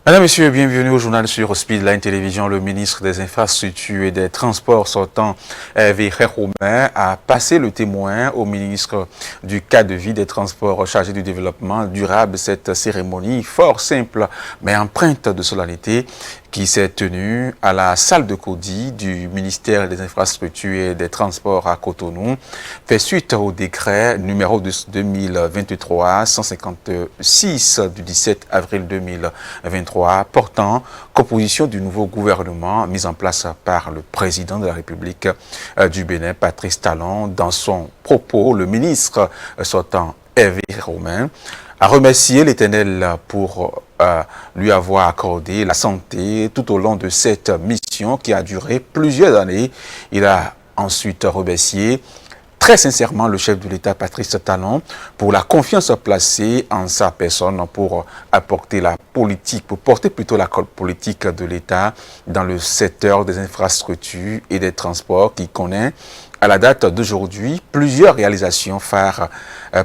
Mesdames, Messieurs, bienvenue au journal sur Speedline Télévision. Le ministre des Infrastructures et des Transports sortant, Hervé Romain, a passé le témoin au ministre du cadre de vie des Transports chargé du développement durable. Cette cérémonie fort simple mais empreinte de solennité qui s'est tenue à la salle de Cody du ministère des Infrastructures et des Transports à Cotonou fait suite au décret numéro 2023-156 du 17 avril 2023 portant composition du nouveau gouvernement mis en place par le président de la République du Bénin, Patrice Talon. Dans son propos, le ministre sortant, Hervé Romain, a remercié l'Éternel pour lui avoir accordé la santé tout au long de cette mission qui a duré plusieurs années. Il a ensuite remercié très sincèrement le chef de l'État, Patrice Talon, pour la confiance placée en sa personne pour apporter la politique, pour porter plutôt la politique de l'État dans le secteur des infrastructures et des transports qui connaît à la date d'aujourd'hui plusieurs réalisations phares,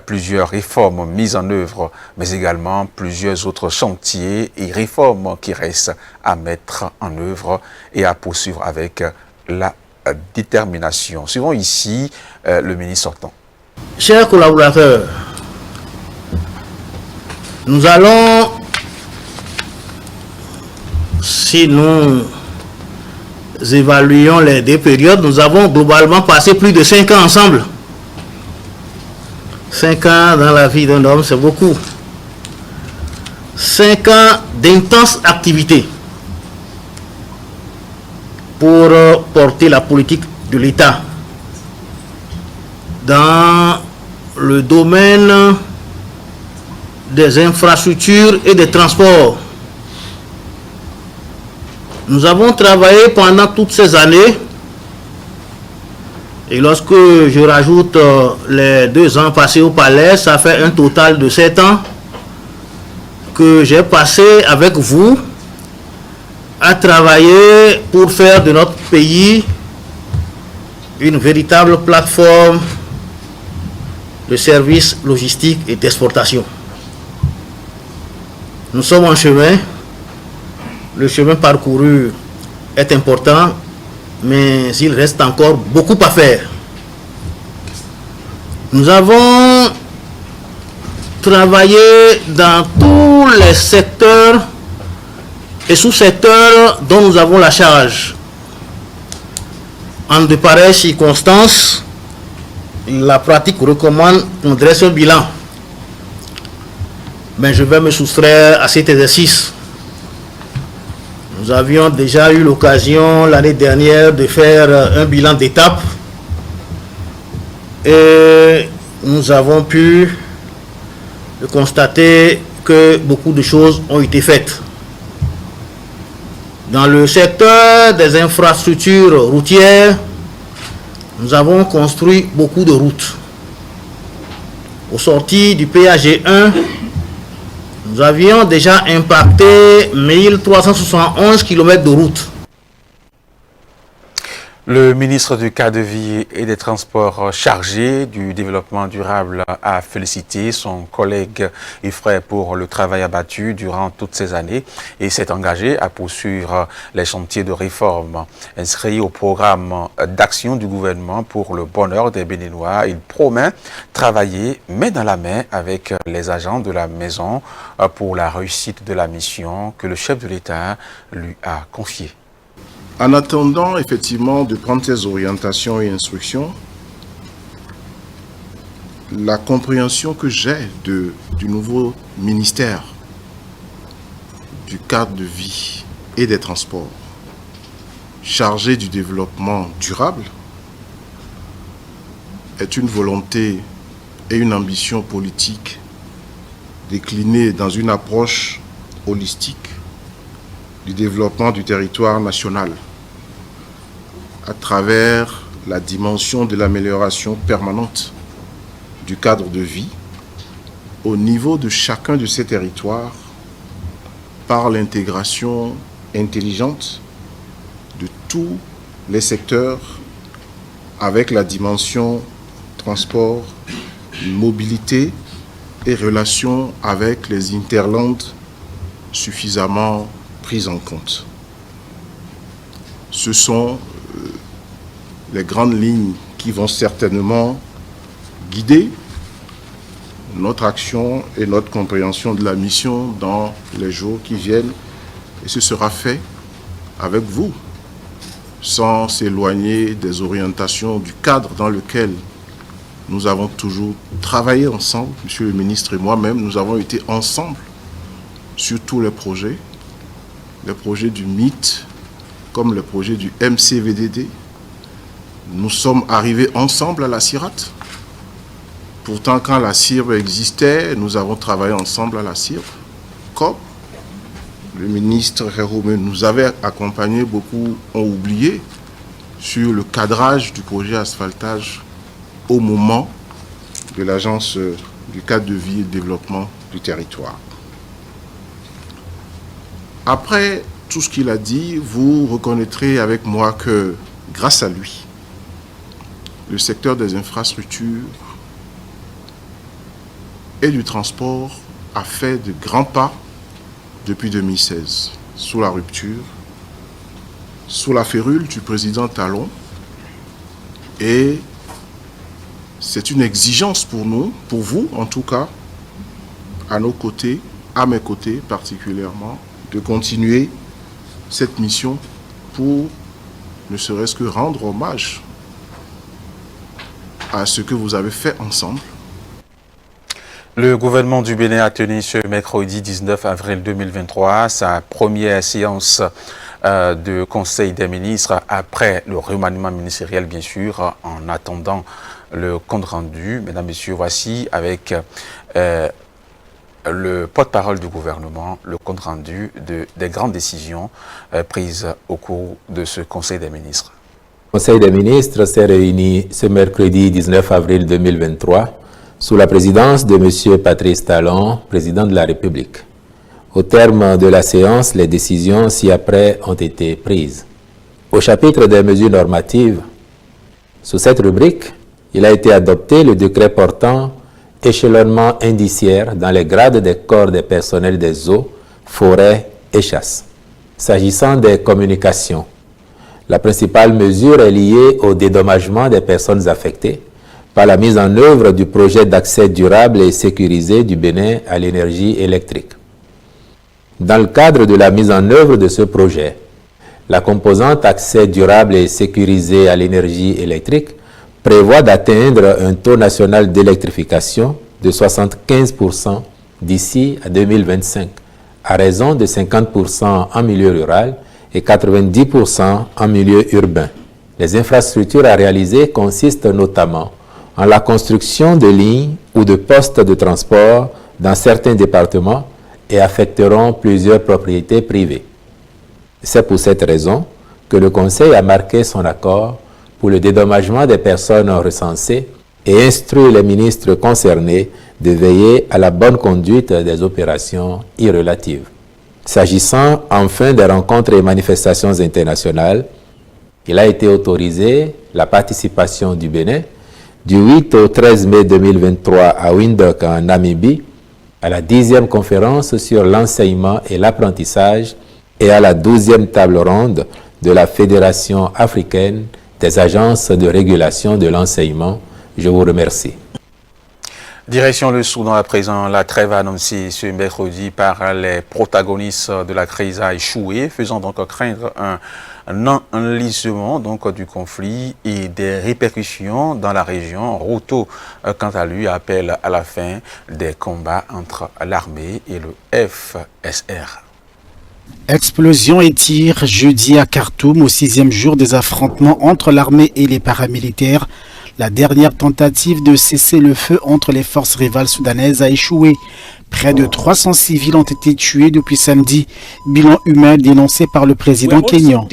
plusieurs réformes mises en œuvre, mais également plusieurs autres chantiers et réformes qui restent à mettre en œuvre et à poursuivre avec la détermination. Suivons ici le ministre sortant. Chers collaborateurs, nous allons, si nous évaluons les deux périodes, nous avons globalement passé plus de 5 ans ensemble. 5 ans dans la vie d'un homme, c'est beaucoup. 5 ans d'intense activité pour porter la politique de l'État dans le domaine des infrastructures et des transports. Nous avons travaillé pendant toutes ces années, et lorsque je rajoute les 2 ans passés au palais, ça fait un total de 7 ans que j'ai passé avec vous à travailler pour faire de notre pays une véritable plateforme de services logistiques et d'exportation. Nous sommes en chemin. Le chemin parcouru est important, mais il reste encore beaucoup à faire. Nous avons travaillé dans tous les secteurs et sous-secteurs dont nous avons la charge. En de pareilles circonstances, la pratique recommande qu'on dresse un bilan. Mais je vais me soustraire à cet exercice. Nous avions déjà eu l'occasion l'année dernière de faire un bilan d'étape et nous avons pu constater que beaucoup de choses ont été faites. Dans le secteur des infrastructures routières, nous avons construit beaucoup de routes. Au sorti du PAG 1, nous avions déjà impacté 1371 km de route. Le ministre du cadre de vie et des transports chargé du développement durable a félicité son collègue et frère pour le travail abattu durant toutes ces années et s'est engagé à poursuivre les chantiers de réforme inscrits au programme d'action du gouvernement pour le bonheur des Béninois. Il promet travailler main dans la main avec les agents de la maison pour la réussite de la mission que le chef de l'État lui a confiée. En attendant effectivement de prendre ces orientations et instructions, la compréhension que j'ai du nouveau ministère du cadre de vie et des transports chargé du développement durable est une volonté et une ambition politique déclinée dans une approche holistique du développement du territoire national à travers la dimension de l'amélioration permanente du cadre de vie au niveau de chacun de ces territoires par l'intégration intelligente de tous les secteurs avec la dimension transport, mobilité et relations avec les interlandes suffisamment prises en compte. Ce sont les grandes lignes qui vont certainement guider notre action et notre compréhension de la mission dans les jours qui viennent. Et ce sera fait avec vous, sans s'éloigner des orientations du cadre dans lequel nous avons toujours travaillé ensemble. Monsieur le ministre et moi-même, nous avons été ensemble sur tous les projets du MIT, comme le projet du MCVDD. Nous sommes arrivés ensemble à la CIRAT. Pourtant, quand la CIRB existait, nous avons travaillé ensemble à la CIRB. Comme le ministre Héroumé nous avait accompagnés, beaucoup ont oublié, sur le cadrage du projet asphaltage au moment de l'agence du cadre de vie et de développement du territoire. Après tout ce qu'il a dit, vous reconnaîtrez avec moi que, grâce à lui, le secteur des infrastructures et du transport a fait de grands pas depuis 2016, sous la rupture, sous la férule du président Talon. Et c'est une exigence pour nous, pour vous en tout cas, à nos côtés, à mes côtés particulièrement, de continuer cette mission pour ne serait-ce que rendre hommage à ce que vous avez fait ensemble. Le gouvernement du Bénin a tenu ce mercredi 19 avril 2023 sa première séance de Conseil des ministres après le remaniement ministériel, bien sûr, en attendant le compte rendu. Mesdames, Messieurs, voici avec le porte-parole du gouvernement le compte rendu des grandes décisions prises au cours de ce Conseil des ministres. Le Conseil des ministres s'est réuni ce mercredi 19 avril 2023 sous la présidence de M. Patrice Talon, président de la République. Au terme de la séance, les décisions ci-après ont été prises. Au chapitre des mesures normatives, sous cette rubrique, il a été adopté le décret portant échelonnement indiciaire dans les grades des corps des personnels des eaux, forêts et chasses. S'agissant des communications, la principale mesure est liée au dédommagement des personnes affectées par la mise en œuvre du projet d'accès durable et sécurisé du Bénin à l'énergie électrique. Dans le cadre de la mise en œuvre de ce projet, la composante accès durable et sécurisé à l'énergie électrique prévoit d'atteindre un taux national d'électrification de 75% d'ici à 2025, à raison de 50% en milieu rural et 90% en milieu urbain. Les infrastructures à réaliser consistent notamment en la construction de lignes ou de postes de transport dans certains départements et affecteront plusieurs propriétés privées. C'est pour cette raison que le Conseil a marqué son accord pour le dédommagement des personnes recensées et instruit les ministres concernés de veiller à la bonne conduite des opérations irrelatives. S'agissant enfin des rencontres et manifestations internationales, il a été autorisé la participation du Bénin du 8 au 13 mai 2023 à Windhoek en Namibie, à la 10e conférence sur l'enseignement et l'apprentissage et à la 12e table ronde de la Fédération africaine des agences de régulation de l'enseignement. Je vous remercie. Direction le Soudan à présent, la trêve annoncée ce mercredi par les protagonistes de la crise a échoué, faisant donc craindre un enlisement du conflit et des répercussions dans la région. Roto, quant à lui, appelle à la fin des combats entre l'armée et le FSR. Explosion et tirs jeudi à Khartoum au 6e jour des affrontements entre l'armée et les paramilitaires. La dernière tentative de cesser le feu entre les forces rivales soudanaises a échoué. Près de 300 civils ont été tués depuis samedi, bilan humain dénoncé par le président kényan.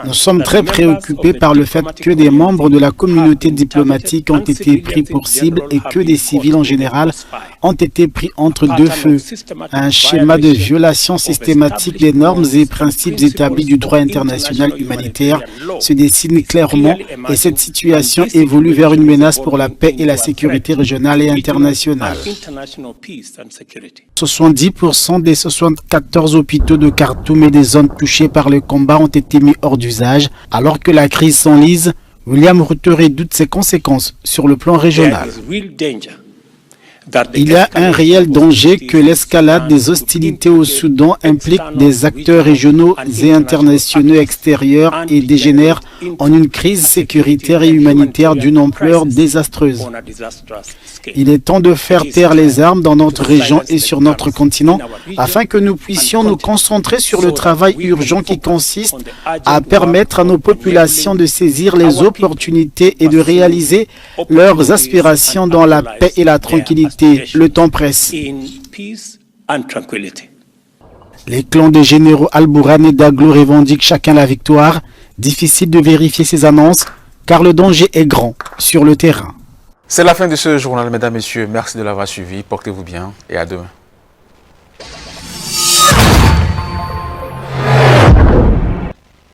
Nous sommes très préoccupés par le fait que des membres de la communauté diplomatique ont été pris pour cible et que des civils en général ont été pris entre deux feux. Un schéma de violation systématique des normes et principes établis du droit international humanitaire se dessine clairement et cette situation évolue évolue vers une menace pour la paix et la sécurité régionale et internationale. 70% des 74 hôpitaux de Khartoum et des zones touchées par le combat ont été mis hors d'usage. Alors que la crise s'enlise, William Ruto redoute ses conséquences sur le plan régional. Il y a un réel danger que l'escalade des hostilités au Soudan implique des acteurs régionaux et internationaux extérieurs et dégénère en une crise sécuritaire et humanitaire d'une ampleur désastreuse. Il est temps de faire taire les armes dans notre région et sur notre continent afin que nous puissions nous concentrer sur le travail urgent qui consiste à permettre à nos populations de saisir les opportunités et de réaliser leurs aspirations dans la paix et la tranquillité. Le temps presse. Les clans des généraux Al-Bourhan et Daglo revendiquent chacun la victoire. Difficile de vérifier ces annonces car le danger est grand sur le terrain. C'est la fin de ce journal, mesdames, messieurs. Merci de l'avoir suivi. Portez-vous bien et à demain.